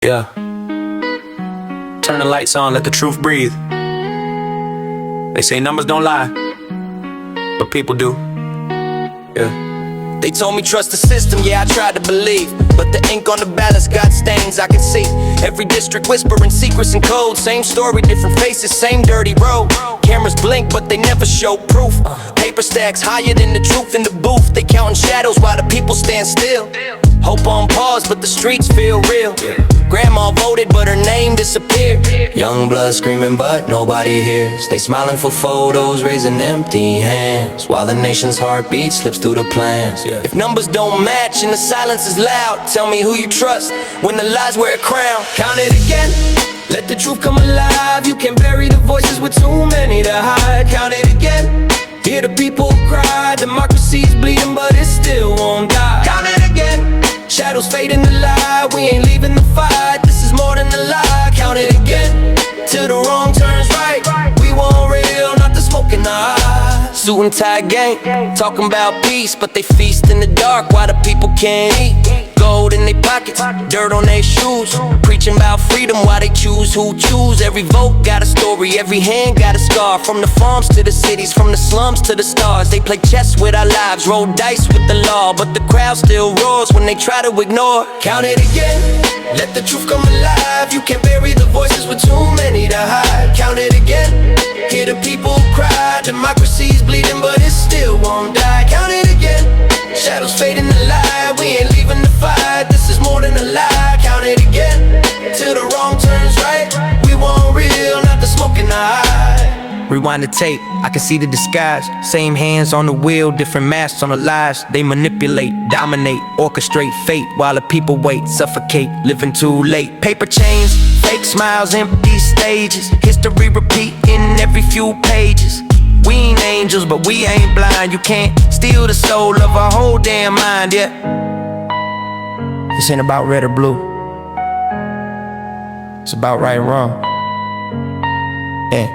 Yeah. Turn the lights on, let the truth breathe. They say numbers don't lie, but people do. Yeah. They told me trust the system, yeah, I tried to believe. But the ink on the ballots got stains, I can see. Every district whispering secrets and codes. Same story, different faces, same dirty road. Cameras blink, but they never show proof. Paper stacks higher than the truth in the booth. They counting shadows while the people stand still. Hope on pause, but the streets feel real. Grandma voted, but her name disappeared. Young blood screaming, but nobody hears. They smiling for photos, raising empty hands, while the nation's heartbeat slips through the plans. If numbers don't match and the silence is loud, tell me who you trust when the lies wear a crown. Count it again, let the truth come alive. You can't bury the voices with too many to hide. Count it again, hear the people cry. Democracy's bleeding, but it still won't die. Count it again, shadows fade in the light. We ain't leaving the fight, this is more than a lie. Count it again, till the wrong turns right. We want real, not the smoke in the eye. Suit and tie gang, talking about peace, but they feast in the dark while the people can't eat. Gold in their pockets, dirt on their shoes. Preaching about freedom while they choose who choose. Every vote got a story, every hand got a scar. From the farms to the cities, from the slums to the stars. They play chess with our lives, roll dice with the law. But the crowd still roars when they try to ignore. Count it again, let the truth come alive. You can't bury the voices with too many to hide. Count it again, hear the people cry. Democracy's bleeding, but it still won't die. Count it again, shadows fade in the light. We ain't leaving the fight, this is more than a lie. Count it again, till the wrong turns right. We want real, not the smoke in the eye. Rewind the tape, I can see the disguise. Same hands on the wheel, different masks on the lies. They manipulate, dominate, orchestrate fate, while the people wait, suffocate, living too late. Paper chains, fake smiles, empty stages. History repeating every few pages. We ain't angels, but we ain't blind. You can't steal the soul of our whole damn mind, yeah. This ain't about red or blue, it's about right and wrong. Yeah.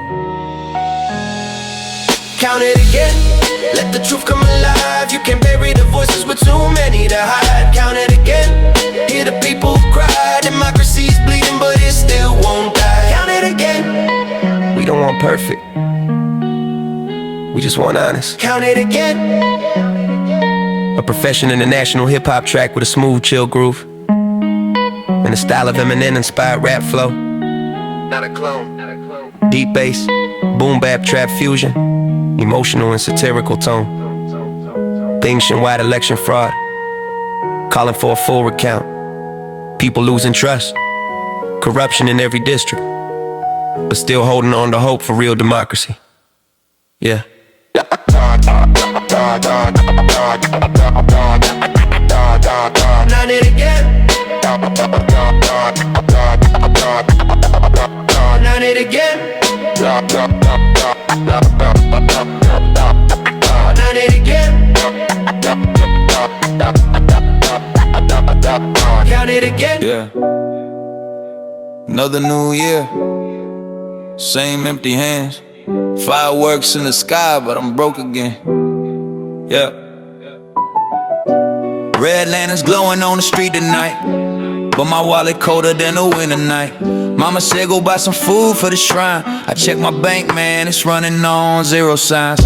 Count it again, let the truth come alive. You can't bury the voices with too many to hide. Count it again, hear the people cry. Democracy's bleeding, but it still won't die. Count it again, We don't want perfect, we just want honest. count it again. A profession in the national hip-hop track with a smooth, chill groove and a style of Eminem-inspired rap flow. Not a clone, not a clone. Deep bass, boom bap trap fusion, emotional and satirical tone. Nationwide election fraud, calling for a full recount. People losing trust, corruption in every district, but still holding on to hope for real democracy. Yeah. Not it again. Not it again. Not it again. Count it again. Yeah. Another new year, same empty hands. Fireworks in the sky, but I'm broke again. Yeah. Red lanterns glowing on the street tonight, but my wallet colder than a winter night. Mama said go buy some food for the shrine. I check my bank, man, it's running on zero signs.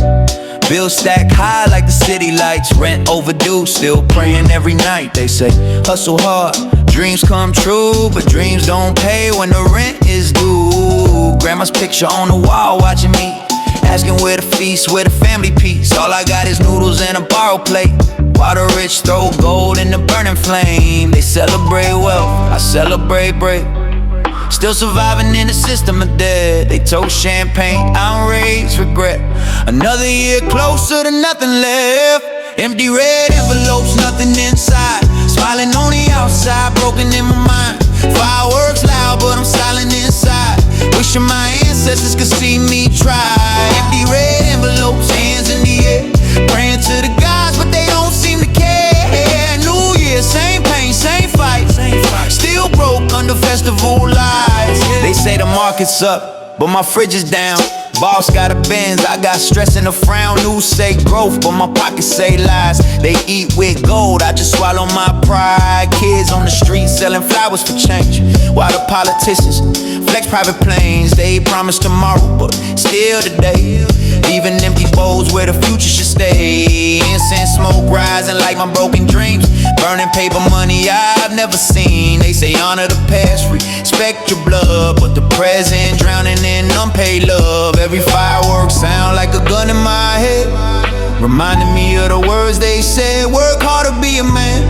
Bills stack high like the city lights. Rent overdue, still praying every night. They say hustle hard, dreams come true, but dreams don't pay when the rent is due. Grandma's picture on the wall watching me, asking where the feast, where the family peace. All I got is noodles and a borrowed plate. While the rich throw gold in the burning flame. They celebrate wealth, I celebrate break. Still surviving in the system of death. They toast champagne, outrage, regret. Another year closer to nothing left. Empty red envelopes, nothing inside. Smiling on the outside, broken in my mind. Fireworks loud, but I'm silent inside. Wishing my ancestors could see me try. Empty red envelopes, hands in the air. Praying to the gods, but they don't seem to care. New Year, same pain, same fight. Still broke under festival lights. They say the market's up, but my fridge is down. Boss got a Benz, I got stress and a frown. News say growth, but my pockets say lies. They eat with gold, I just swallow my pride. Kids on the street selling flowers for change, while the politicians flex private planes. They promise tomorrow, but still today. Leaving empty bowls where the future should stay. Incense smoke rising like my broken dreams. Burning paper money I've never seen. They say honor the past, respect your blood, but the present drowning in unpaid love. Every firework sound like a gun in my head, reminding me of the words they said. Work hard to be a man,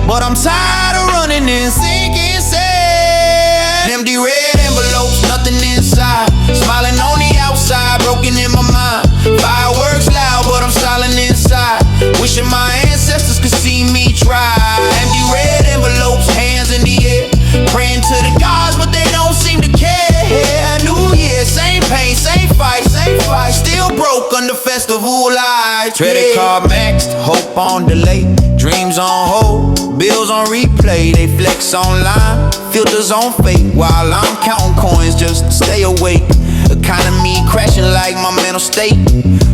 but I'm tired of running and sinking sand. Empty red envelopes, nothing inside. Smiling on the outside, broken in my mind. Fireworks loud, but I'm silent inside. Wishing my ancestors could see me try. Empty red envelopes, hands in the air, praying to the gods, but they don't seem to care. New Year, same pain, same fight, still broke under festival lights. Credit card maxed, hope on delay, dreams on hold, bills on replay. They flex online, filters on fake, while I'm counting coins just to stay awake. Economy crashing like my mental state.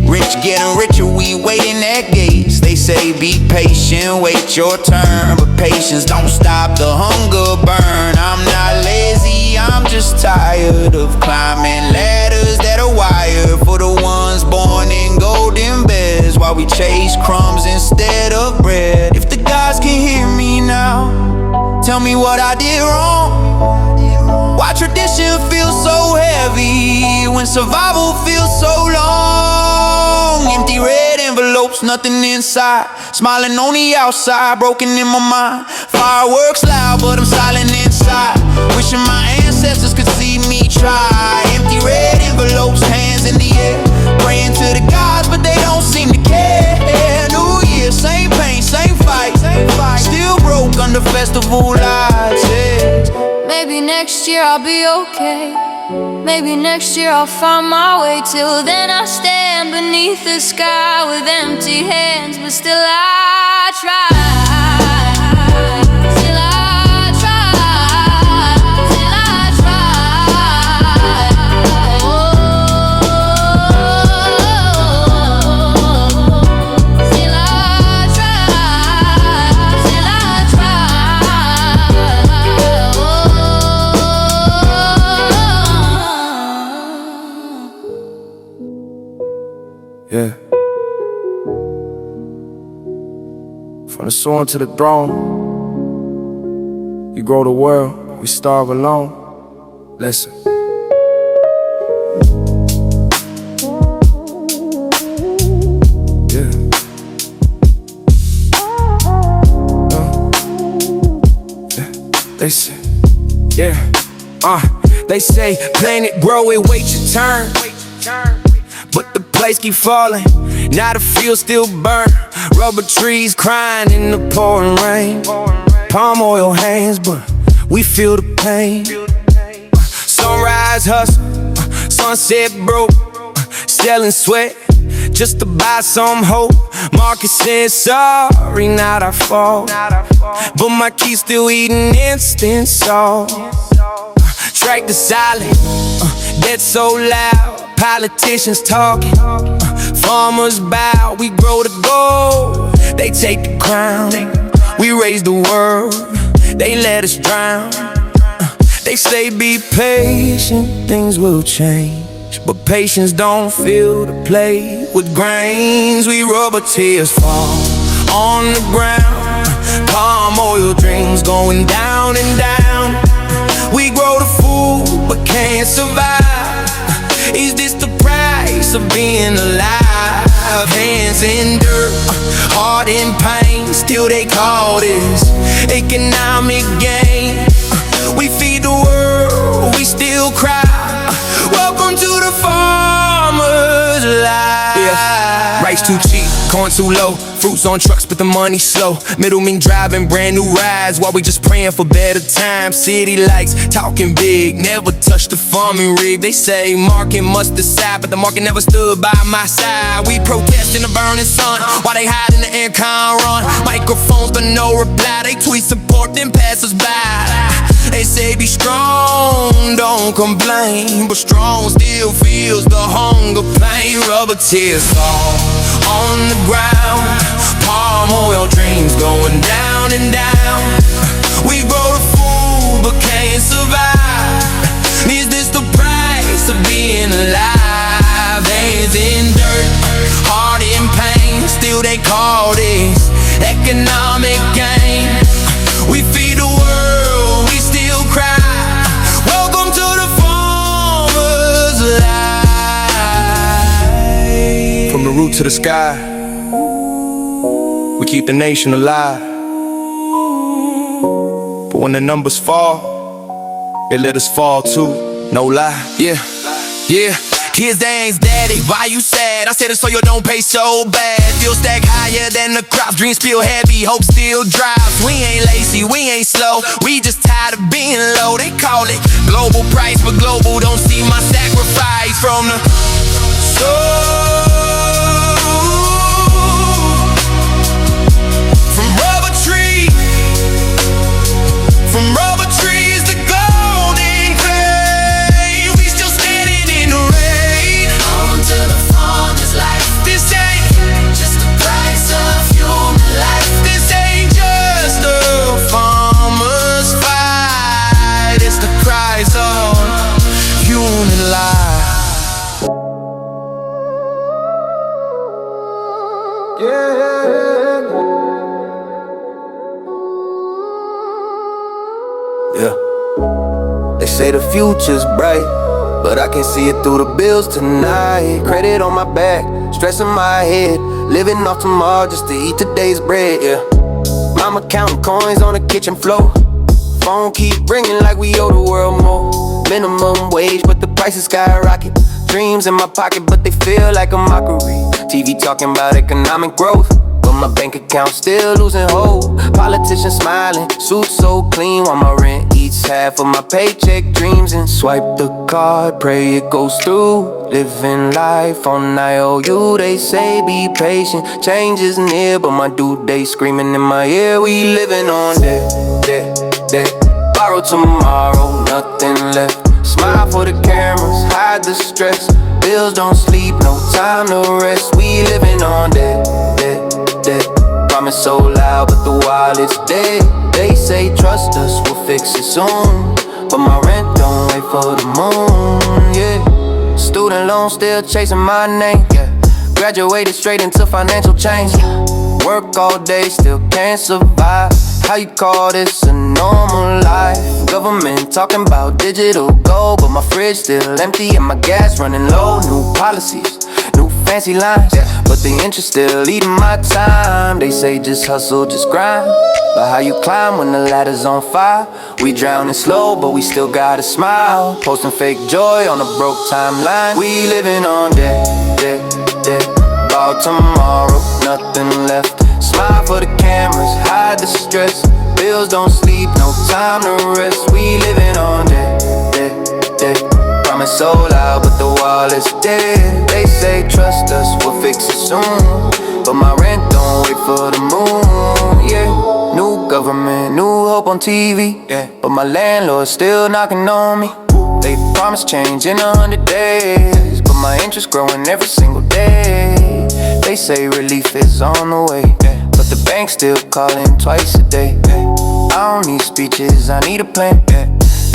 Rich getting richer, we waiting at gates. They say be patient, wait your turn, but patience don't stop the hunger burn. I'm not lazy, I'm just tired of climbing ladders that are wired for the ones born in golden beds, while we chase crumbs instead of bread. If the gods can hear me now, tell me what I did wrong. Why tradition feels so heavy when survival feels so long? Empty red envelopes, nothing inside. Smiling on the outside, broken in my mind. Fireworks loud, but I'm silent inside. Wishing my ancestors could see me try. Empty red envelopes, hands in the air, praying to the gods, but they don't seem to care. New Year, same pain, same fight, still broke under festival lights. Yeah. Maybe next year I'll be okay. Maybe next year I'll find my way. Till then I stand beneath the sky with empty hands, but still I try. Still I try. Still I try. Still I try. Still I try. Yeah. From the soil to the throne, you grow the world, we starve alone. Listen. Yeah. Yeah. They say, they say, plant it, grow it, wait your turn. But the place keep falling, now the field still burn. Rubber trees crying in the pouring rain. Palm oil hands, but we feel the pain. Sunrise hustle, sunset broke, selling sweat just to buy some hope. Market said sorry, not our fault, but my kids still eating instant salt. Track the silent, that's so loud. Politicians talking, farmers bow. We grow the gold, they take the crown. We raise the world, they let us drown. They say be patient, things will change, but patience don't fill the plate with grains. We rub our tears fall on the ground. Palm oil dreams going down and down. We grow the food but can't survive. Is this the price of being alive? Hands in dirt, heart in pain, still they call this economic gain. We feed the world, we still cry. Welcome to the farmer's life. Yeah. Rice too cheap, corn too low, fruits on trucks but the money slow. Middlemen driving brand new rides while we just praying for better times. City lights talking big, never touch the farming rig. They say market must decide, but the market never stood by my side. We protest in the burning sun while they hide in the aircon run. Microphones but no reply, they tweet support then pass us by. They say be strong, don't complain, but strong still feels the hunger pain. Rubber tears fall on the ground, palm oil dreams going down and down. We grow to food but can't survive. Is this the price of being alive? Hands in dirt, heart in pain, still they call this economic gain. We feed the world, we still cry. Welcome to the farmer's life. From the root to the sky, we keep the nation alive. But when the numbers fall, they let us fall too, no lie. Yeah, yeah. Kids, they ain't daddy, why you sad? I said it so you don't pay so bad. Feel stack higher than the crops, dreams feel heavy, hope still drives. We ain't lazy, we ain't slow, we just tired of being low. They call it global price, but global don't see my sacrifice from the soul. From rubber trees, from rubber trees to golden clay, we still standing in the rain. On to the farmer's life. This ain't Just the price of human life. This ain't just a farmer's fight, it's the price of human life. Yeah. They say the future's bright, but I can see it through the bills tonight. Credit on my back, stress in my head, living off tomorrow just to eat today's bread, yeah. Mama counting coins on the kitchen floor, phone keep ringing like we owe the world more. Minimum wage, but the prices skyrocket. Dreams in my pocket, but they feel like a mockery. TV talking about economic growth, but my bank account still losing hope. Politicians smiling, suits so clean, while my rent eats half of my paycheck. Dreams and swipe the card, pray it goes through. Living life on IOU, they say be patient. Change is near, but my due date screaming in my ear. We living on debt, debt, debt. Borrow tomorrow, nothing left. Smile for the cameras, hide the stress. Bills don't sleep, no time to rest. We living on debt, debt, debt. Promise so loud, but the wallet's dead. They say trust us, we'll fix it soon, but my rent don't wait for the moon, yeah. Student loan still chasing my name, yeah. Graduated straight into financial change. Work all day, still can't survive. How you call this a normal life? Government talking about digital gold, but my fridge still empty and my gas running low. New policies, new fancy lines, but the interest still eating my time. They say just hustle, just grind, but how you climb when the ladder's on fire? We drowning slow, but we still gotta smile. Posting fake joy on a broke timeline. We living on debt, debt, debt. About tomorrow, nothing left. Smile for the cameras, hide the stress. Bills don't sleep, no time to rest. We living on debt, debt, debt. Promise so loud, but the wallet's dead. They say trust us, we'll fix it soon, but my rent don't wait for the moon, yeah. New government, new hope on TV, yeah. But my landlord's still knocking on me. They promise change in 100 days, but my interest growing every single day. They say relief is on the way, but the bank still calling twice a day. I don't need speeches, I need a plan.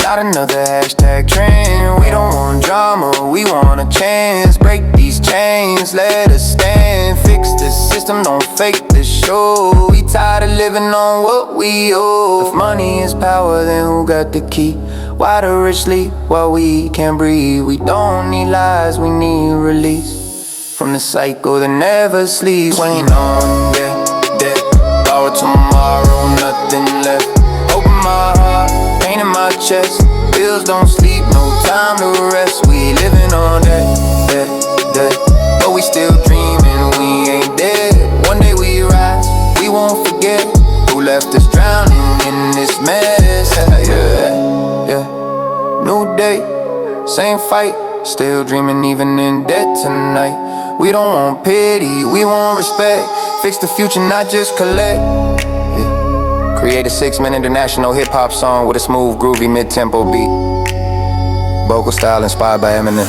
Not another hashtag trend. We don't want drama, we want a chance. Break these chains, let us stand. Fix the system, don't fake the show. We tired of living on what we owe. If money is power, then who got the key? Why the rich sleep while we can't breathe? We don't need lies, we need release from the cycle that never sleeps. We ain't on debt, debt. Borrow tomorrow, nothing left. Open my heart, pain in my chest. Bills don't sleep, no time to rest. We living on debt, debt, debt. But we still dreaming, we ain't dead. One day we rise, we won't forget who left us drowning in this mess. Yeah, yeah. New day, same fight. Still dreaming even in debt tonight. We don't want pity, we want respect. Fix the future, not just collect. Yeah. Create a 6-minute international hip-hop song with a smooth, groovy, mid-tempo beat. Vocal style inspired by Eminem.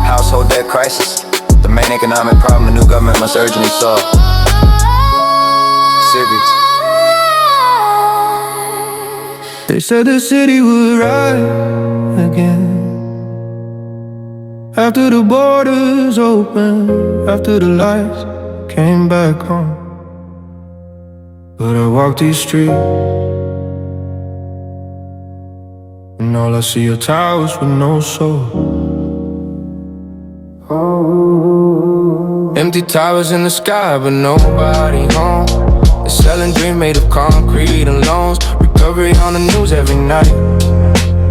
Household debt crisis, the main economic problem the new government must urgently solve. Serious. They said the city would rise again after the borders opened, after the lights came back on. But I walk these streets and all I see are towers with no soul. Empty towers in the sky, but nobody home. They're selling dreams made of concrete and loans. Recovery on the news every night,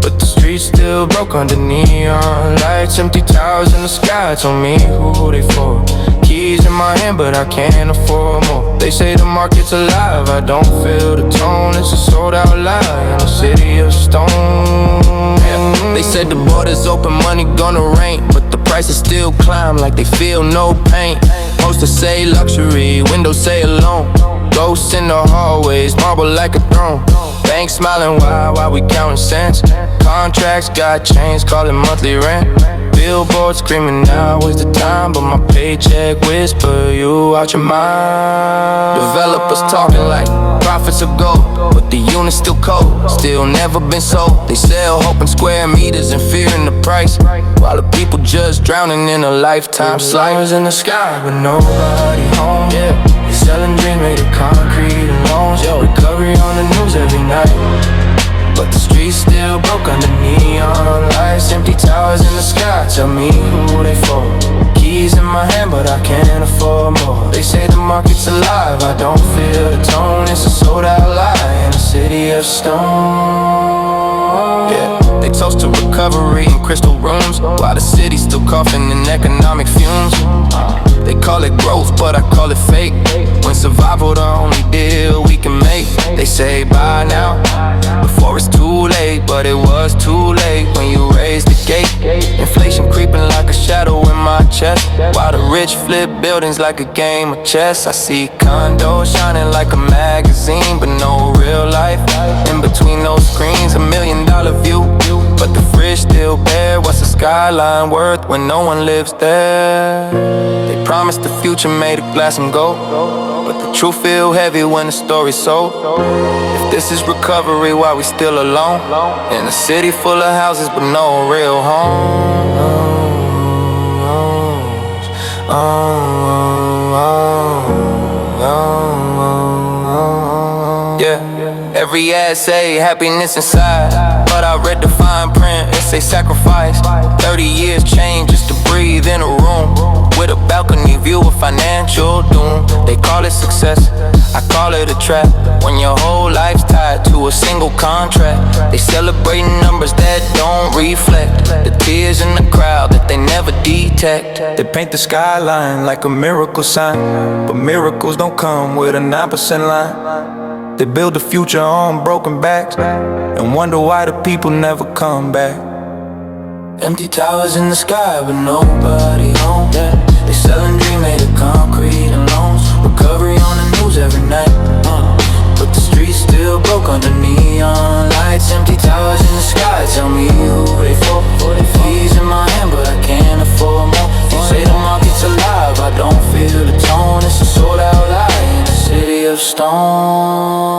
but the streets still broke under neon lights. Empty towers in the sky, tell me who they for. Keys in my hand, but I can't afford more. They say the market's alive, I don't feel the tone. It's a sold out lie in a city of stone. Yeah. They said the borders open, money gonna rain, but the prices still climb like they feel no pain. Posters say luxury, windows say alone. Ghosts in the hallways, marble like a throne. Banks smiling while we counting cents. Contracts got chains, call it monthly rent. Billboards screaming now is the time, but my paycheck whisper you out your mind. Developers talking like profits are gold, but the unit's still cold, still never been sold. They sell hope in square meters and fear in the price, while the people just drowning in a lifetime sliders in the sky, but nobody home. Yeah, they're selling dreams made of concrete and loans. Yo, recovery on the news every night, but the streets still broke under neon lights. Empty towers in the sky, tell me who they for. Keys in my hand, but I can't afford more. They say the market's alive, I don't feel the tone. It's a sold out lie in a city of stone. Yeah, they toast to recovery in crystal rooms, while the city's still coughing in economic fumes. They call it growth, but I call it fake, when survival the only deal we can make. They say bye now, before it's too late, but it was too late when you raised the gate. Inflation creeping like a shadow in my chest, while the rich flip buildings like a game of chess. I see condos shining like a magazine, but no real life in between those screens. $1 million view, but the fridge still bare. What's the skyline worth when no one lives there? They promised the future made of glass and gold, but the truth feel heavy when the story's sold. If this is recovery, why we still alone in a city full of houses but no real homes? Yeah, every ad say happiness inside, but I read the fine print, it say sacrifice. 30 years change just to breathe in a room with a balcony view of financial doom. They call it success, I call it a trap, when your whole life's tied to a single contract. They celebrating numbers that don't reflect the tears in the crowd that they never detect. They paint the skyline like a miracle sign, but miracles don't come with a 9% line. They build the future on broken backs and wonder why the people never come back. Empty towers in the sky, but nobody home. Yeah, they selling dreams made of concrete and loans. Recovery on the news every night, but the streets still broke under neon lights. Empty towers in the sky, tell me who they for. Keys in my hand, but I can't afford more. You say the market's alive, I don't feel the tone. It's a sold out lie in a city of stone.